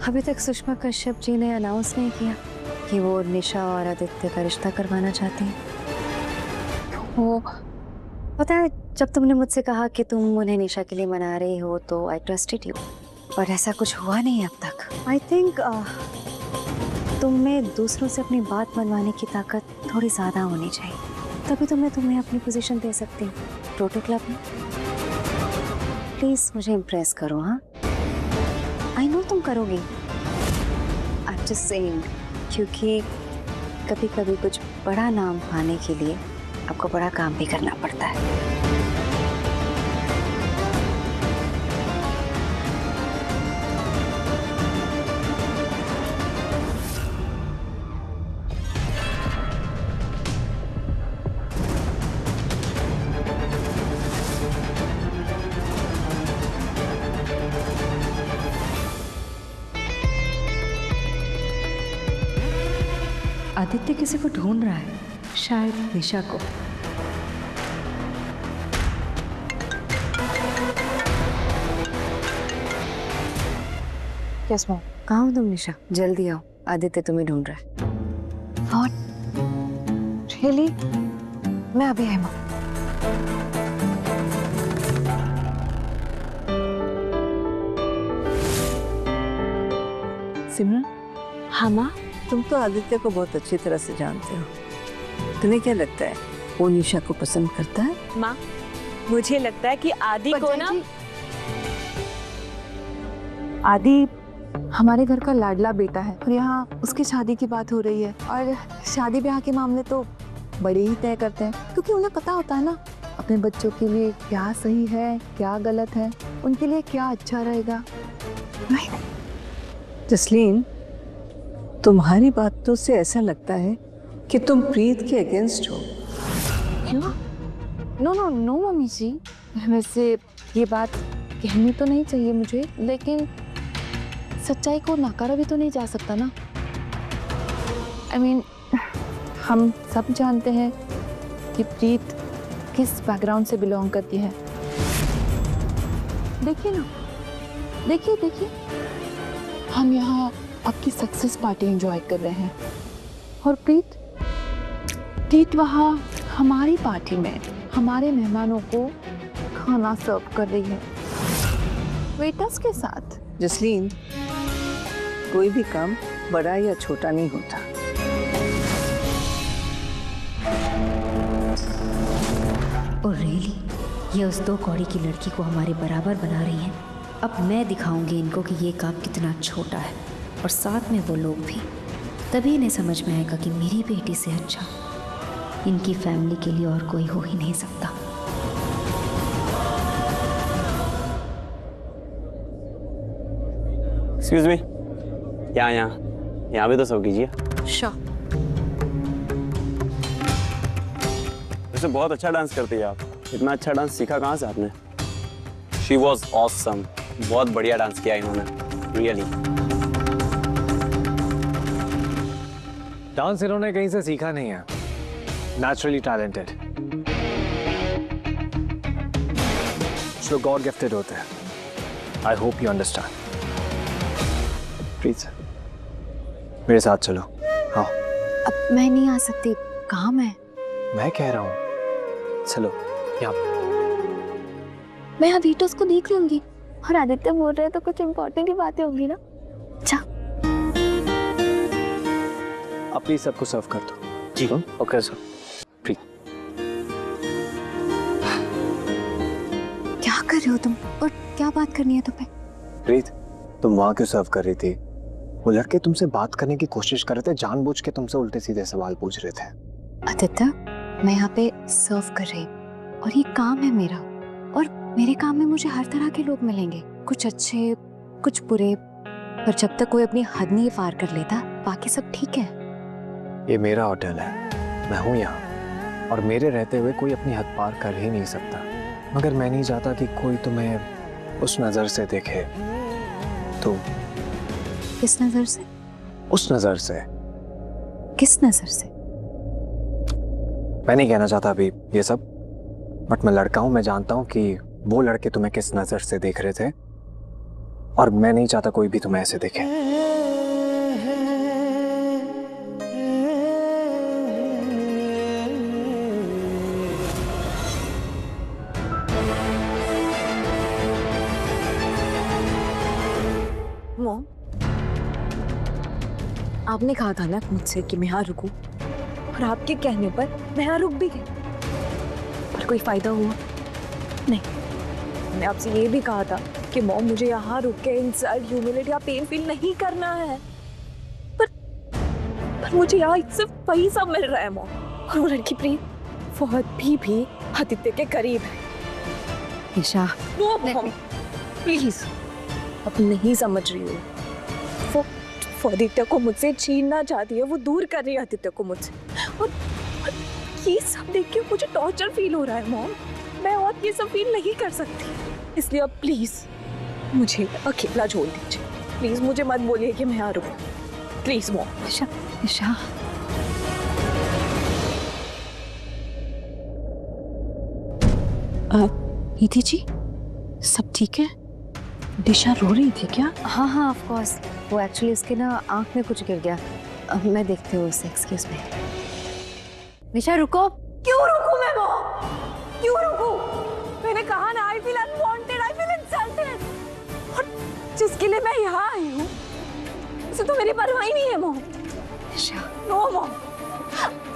अभी तक सुषमा कश्यप जी ने अनाउंस नहीं किया कि वो निशा और आदित्य का रिश्ता करवाना चाहती हैं। वो पता है, जब तुमने मुझसे कहा कि तुम उन्हें निशा के लिए मना रही हो तो आई ट्रस्टेड यू, पर ऐसा कुछ हुआ नहीं अब तक। आई थिंक तुम में दूसरों से अपनी बात मनवाने की ताकत थोड़ी ज्यादा होनी चाहिए, तभी तो मैं तुम्हें अपनी पोजीशन दे सकती हूँ टोटो क्लब में। प्लीज मुझे इम्प्रेस करो। हाँ, आई नो तुम करोगी। आई एम जस्ट सेइंग, क्योंकि कभी कभी कुछ बड़ा नाम पाने के लिए आपको बड़ा काम भी करना पड़ता है। आदित्य किसी को ढूंढ रहा है, शायद निशा को। Yes ma'am. कहाँ हो तुम निशा? जल्दी आओ, आदित्य तुम्हें ढूंढ रहा है। रियली? मैं अभी आई माँ। सिमरन, हाँ माँ। तुम तो आदित्य को बहुत अच्छी तरह से जानते हो। तुम्हें क्या लगता है वो निशा को पसंद करता है? माँ, मुझे लगता है कि आदि को ना, आदि हमारे घर का लाडला बेटा है और यहाँ उसकी शादी की बात हो रही है, और शादी ब्याह के मामले तो बड़े ही तय करते हैं, क्योंकि उन्हें पता होता है ना अपने बच्चों के लिए क्या सही है क्या गलत है, उनके लिए क्या अच्छा रहेगा। जसलीन, तुम्हारी बातों से ऐसा लगता है कि तुम प्रीत के अगेंस्ट हो। क्यों? नो नो नो मम्मी जी, वैसे ये बात कहनी तो नहीं चाहिए मुझे, लेकिन सच्चाई को नकारा भी तो नहीं जा सकता ना। I mean, हम सब जानते हैं कि प्रीत किस बैकग्राउंड से बिलोंग करती है। देखिए ना, देखिए देखिए, हम यहाँ आपकी सक्सेस पार्टी एंजॉय कर रहे हैं और प्रीत वहाँ हमारी पार्टी में हमारे मेहमानों को खाना सर्व कर रही है वेटर्स के साथ। जसलीन, कोई भी काम बड़ा या छोटा नहीं होता। और रियली ये उस दो कौड़ी की लड़की को हमारे बराबर बना रही हैं। अब मैं दिखाऊंगी इनको कि ये काम कितना छोटा है, और साथ में वो लोग भी। तभी इन्हें समझ में आएगा कि मेरी बेटी से अच्छा इनकी फैमिली के लिए और कोई हो ही नहीं सकता। एक्सक्यूज मी, यहाँ भी तो सब कीजिए। श्योर। वैसे बहुत अच्छा डांस करती है आप। इतना अच्छा डांस सीखा कहाँ से आपने? She was awesome. बहुत बढ़िया डांस किया इन्होंने, रियली। डांस इन्होंने कहीं से सीखा नहीं है, नेचुरली टैलेंटेड। कुछ लोग गॉड गिफ्टेड होते हैं। I hope you understand. Please मेरे साथ चलो। हाँ, अब मैं नहीं आ सकती, काम है। मैं कह रहा हूँ चलो। यहाँ मैं यहाँ वीटर्स को देख लूंगी, और आदित्य बोल रहे हैं तो कुछ इम्पोर्टेंट ही बातें होंगी ना। अच्छा, आप प्लीज सबको सर्व कर दो। जी ओके सर। प्लीज। क्या कर रहे हो तुम, और क्या बात करनी है तुम्हें? प्रीत, तुम वहाँ क्यों सर्व कर रही थी? वो लड़के तुमसे बात करने की कोशिश कर रहे थे, जानबूझ के तुमसे उल्टे सीधे सवाल पूछ रहे थे। आदित्य, मैं यहाँ पे सर्व कर रही हूँ और ये काम है मेरा, और मेरे काम में मुझे हर तरह के लोग मिलेंगे, कुछ अच्छे कुछ बुरे, पर जब तक कोई अपनी हद नहीं पार कर लेता बाकी सब ठीक है। ये मेरा होटल है, मैं हूँ यहाँ, और मेरे रहते हुए कोई अपनी हद पार कर ही नहीं सकता। मगर मैं नहीं चाहता कि कोई तुम्हें उस नजर से देखे। तो किस नजर से? उस नजर से। किस नजर से? मैं नहीं कहना चाहता अभी ये सब, बट मैं लड़का हूं, मैं जानता हूं कि वो लड़के तुम्हें किस नजर से देख रहे थे। और मैं नहीं चाहता कोई भी तुम्हें ऐसे देखे। मॉम, आपने कहा था ना मुझसे कि मैं यहाँ रुकूं, और आपके कहने पर मैं यहाँ रुक भी गई। पर कोई फायदा हुआ नहीं। मैंने आपसे ये भी कहा था कि मॉम मुझे यहाँ रुक के इंसल्ट, ह्यूमिलिटी या पेन फील नहीं करना है, पर मुझे यहाँ सिर्फ वही सब मिल रहा है मॉम। और वो लड़की प्रीत बहुत भी आदित्य के करीब है। निशा, नो मॉम, प्लीज, अब नहीं समझ रही हो। वो आदित्य को मुझसे छीनना चाहती है, वो दूर कर रही है आदित्य को मुझसे। और ये सब देख के मुझे टॉर्चर फील हो रहा है मॉम। मैं और ये सब फील नहीं कर सकती, इसलिए अब प्लीज मुझे अकेला छोड़ दीजिए। प्लीज मुझे मत बोलिए कि मैं यहाँ रुकूं, प्लीज मॉम। निशा, निशा, नीति जी, सब ठीक है? दिशा रो रही थी क्या? हाँ हाँ ऑफ कोर्स, वो एक्चुअली उसके ना आंख में कुछ गिर गया। अब मैं देखती हूँ उसे, एक्सक्यूज मी। निशा रुको। क्यों रुकूं मैं मॉम? क्यों रुकूं? मैंने कहा ना, I feel unwanted, I feel insulted. और जिसके लिए मैं यहाँ आई हूँ उसे तो मेरी परवाह ही नहीं है mom. Nisha, no mom,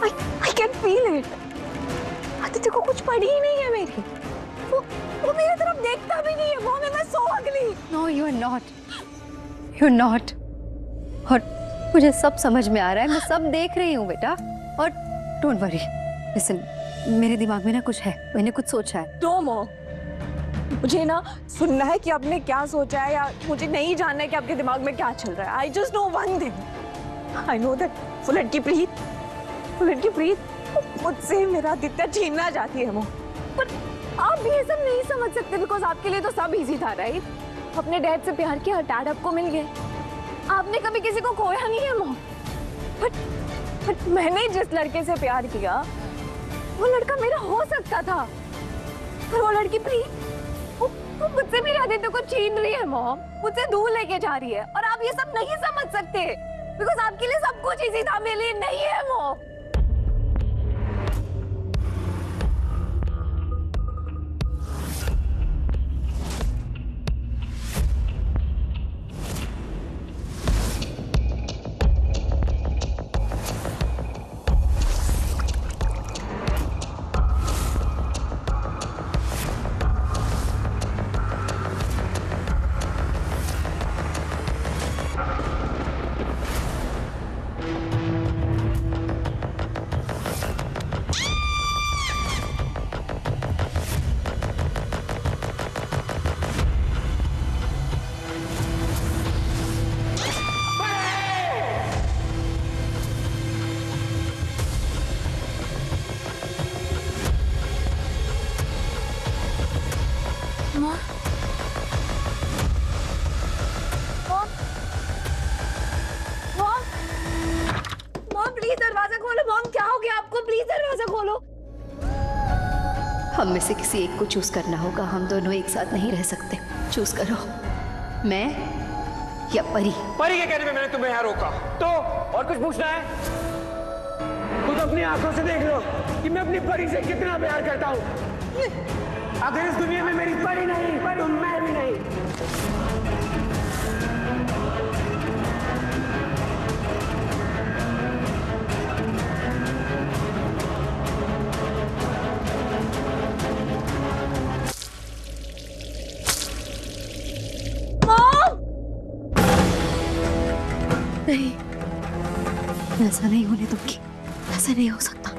I can feel it. Aditya को कुछ पड़ी ही नहीं है मेरी। वो मेरी तरफ देखता भी नहीं है मॉम, मैं सो अगली। No you are not, you are not. और मुझे सब समझ में आ रहा है, मैं सब देख रही हूँ बेटा। और डोंट वरी, लिसन, मेरे दिमाग में ना कुछ है, मैंने कुछ सोचा है। नो मॉम, मुझे ना सुनना है कि आपने क्या सोचा है, या मुझे नहीं जानना है कि आपके दिमाग में क्या चल रहा है। I just know one thing, I know that वो लड़की प्रीत मुझसे मेरा आदित्य छीनना चाहती है मॉम। पर आप भी ये सब नहीं समझ सकते, बिकॉज आपके लिए तो सब इजी था, राइट? अपने डैड से प्यार किया, डैड आपको मिल गए। आपने कभी किसी को खोया नहीं है मॉम। बट मैंने जिस लड़के से प्यार किया वो लड़का मेरा हो सकता था, पर वो लड़की प्रीत वो मुझसे मेरे आदित्य को छीन रही है मॉम, मुझसे दूर लेके जा रही है। और आप ये सब नहीं समझ सकते, बिकॉज आपके लिए सब कुछ इजी था, मेरे लिए नहीं है मॉम। दरवाजा खोलो मॉम, क्या हो गया आपको? प्लीज दरवाजा खोलो। हम में से किसी एक को चूज करना होगा, हम दोनों एक साथ नहीं रह सकते। चूज करो, मैं या परी। परी के कहने पे मैंने तुम्हें यहाँ रोका, तो और कुछ पूछना है? खुद अपनी आंखों से देख लो कि मैं अपनी परी से कितना प्यार करता हूँ। अगर इस दुनिया में मेरी परी नहीं तो मैं भी नहीं। नहीं, ऐसा नहीं होने दूंगी, ऐसा नहीं हो सकता,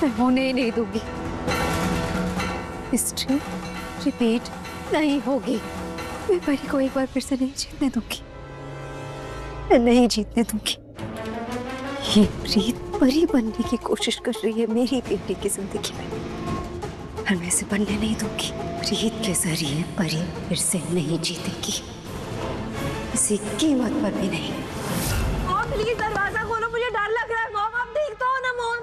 मैं होने ही नहीं दूंगी। हिस्ट्री रिपीट नहीं होगी। मैं परी को एक बार फिर से नहीं जीतने दूंगी, मैं नहीं जीतने दूंगी। ये प्रीत परी बनने की कोशिश कर रही है मेरी बेटी की जिंदगी में, और मैं इसे बनने नहीं दूंगी। प्रीत के जरिए परी फिर से नहीं जीतेगी, किसी कीमत पर भी नहीं। मॉम प्लीज दरवाजा खोलो, मुझे डर लग रहा है। मॉम आप देख तो हो ना मॉम।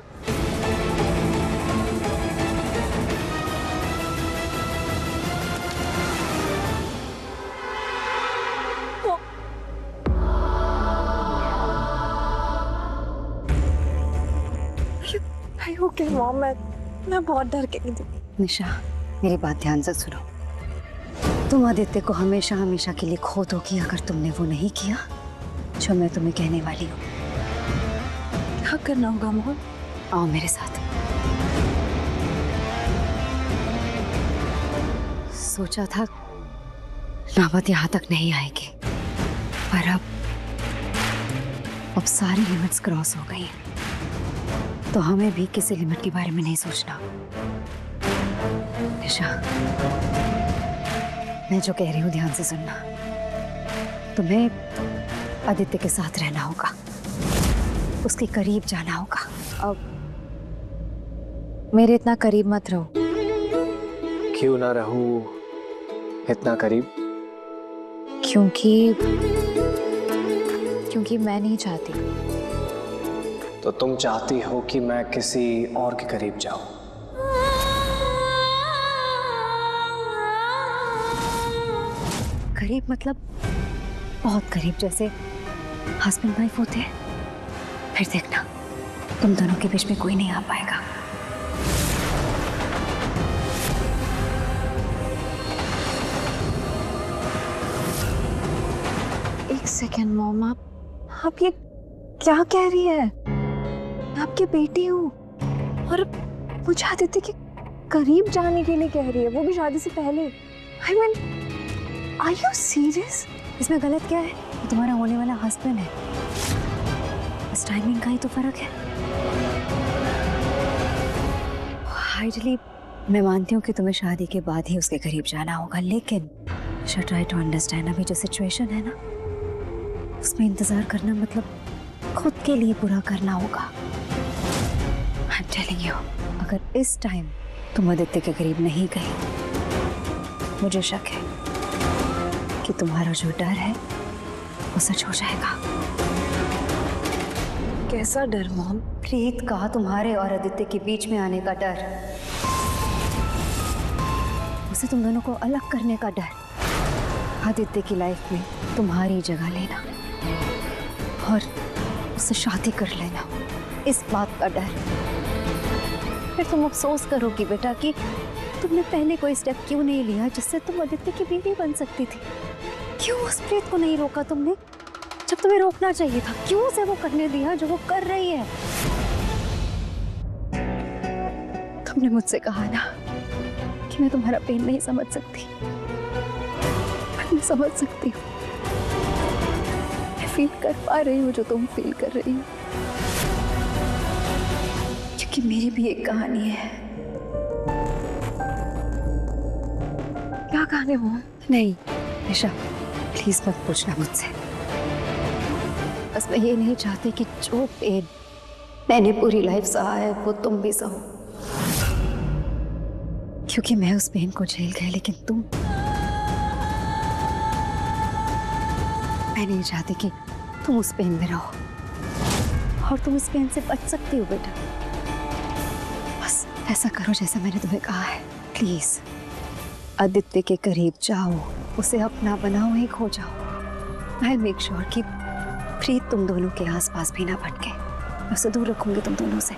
ओके मॉम, मैं बहुत डर गई थी। निशा, मेरी बात ध्यान से सुनो। तुम आदित्य को हमेशा हमेशा के लिए खो दोगी अगर तुमने वो नहीं किया जो मैं तुम्हें कहने वाली हूँ। क्या करना होगा मॉम? आओ मेरे साथ। सोचा था नौबत यहाँ तक नहीं आएगी, पर अब सारी लिमिट्स क्रॉस हो गई हैं, तो हमें भी किसी लिमिट के बारे में नहीं सोचना। निशा, मैं जो कह रही हूँ ध्यान से सुनना। तुम्हें आदित्य के साथ रहना होगा, उसके करीब जाना होगा। अब मेरे इतना करीब मत रहो। क्यों ना रहूं इतना करीब? क्योंकि मैं नहीं चाहती। तो तुम चाहती हो कि मैं किसी और के करीब जाऊं? करीब मतलब बहुत करीब, जैसे हस्बैंड वाइफ होते हैं। फिर देखना, तुम दोनों के बीच में कोई नहीं आ पाएगा। एक सेकेंड मॉम, आप ये क्या कह रही है? मैं आपकी बेटी हूँ और मुझे आदित्य के करीब जाने के लिए कह रही है, वो भी शादी से पहले। I mean, are you serious? इसमें गलत क्या है? वो तुम्हारा होने वाला हस्बैंड है, बस टाइमिंग का ही तो फर्क है। आइडली मैं मानती हूँ कि तुम्हें शादी के बाद ही उसके करीब जाना होगा, लेकिन शुड ट्राई टू अंडरस्टैंड अभी जो सिचुएशन है ना, उसमें इंतजार करना मतलब खुद के लिए पूरा करना होगा। आई एम टेलिंग यू, अगर इस टाइम तुम आदित्य के करीब नहीं गई, मुझे शक है कि तुम्हारा जो डर है वो सच हो जाएगा। कैसा डर मॉम? प्रीत का तुम्हारे और आदित्य के बीच में आने का डर, उसे तुम दोनों को अलग करने का डर, आदित्य की लाइफ में तुम्हारी जगह लेना और उससे शादी कर लेना, इस बात का डर। फिर तुम अफसोस करोगी बेटा कि तुमने पहले कोई स्टेप क्यों नहीं लिया जिससे तुम आदित्य की बीवी बन सकती थी। क्यों उस प्रीत को नहीं रोका तुमने जब तुम्हें रोकना चाहिए था? क्यों उसे वो करने दिया जो वो कर रही है? तुमने मुझसे कहा ना कि मैं तुम्हारा पेन नहीं समझ सकती, मैं समझ सकती हूँ। मैं फील कर पा रही हूँ जो तुम फील कर रही हो, क्योंकि मेरी भी एक कहानी है। क्या कहानी मॉम? नहीं निशा, प्लीज मत पूछना मुझसे। बस मैं ये नहीं चाहती कि जो पेन मैंने पूरी लाइफ सहा है वो तुम भी सहो, क्योंकि मैं उस पेन को झेल गई, लेकिन तुम, मैं नहीं चाहती कि तुम उस पेन में रहो, और तुम इस पेन से बच सकती हो बेटा। बस ऐसा करो जैसा मैंने तुम्हें कहा है, प्लीज। आदित्य के करीब जाओ, उसे अपना बनाओ, एक हो जाओ। आई मेक श्योर कि प्रीत तुम दोनों के आसपास भी ना भटके, मैं उसे दूर रखूंगी तुम दोनों से।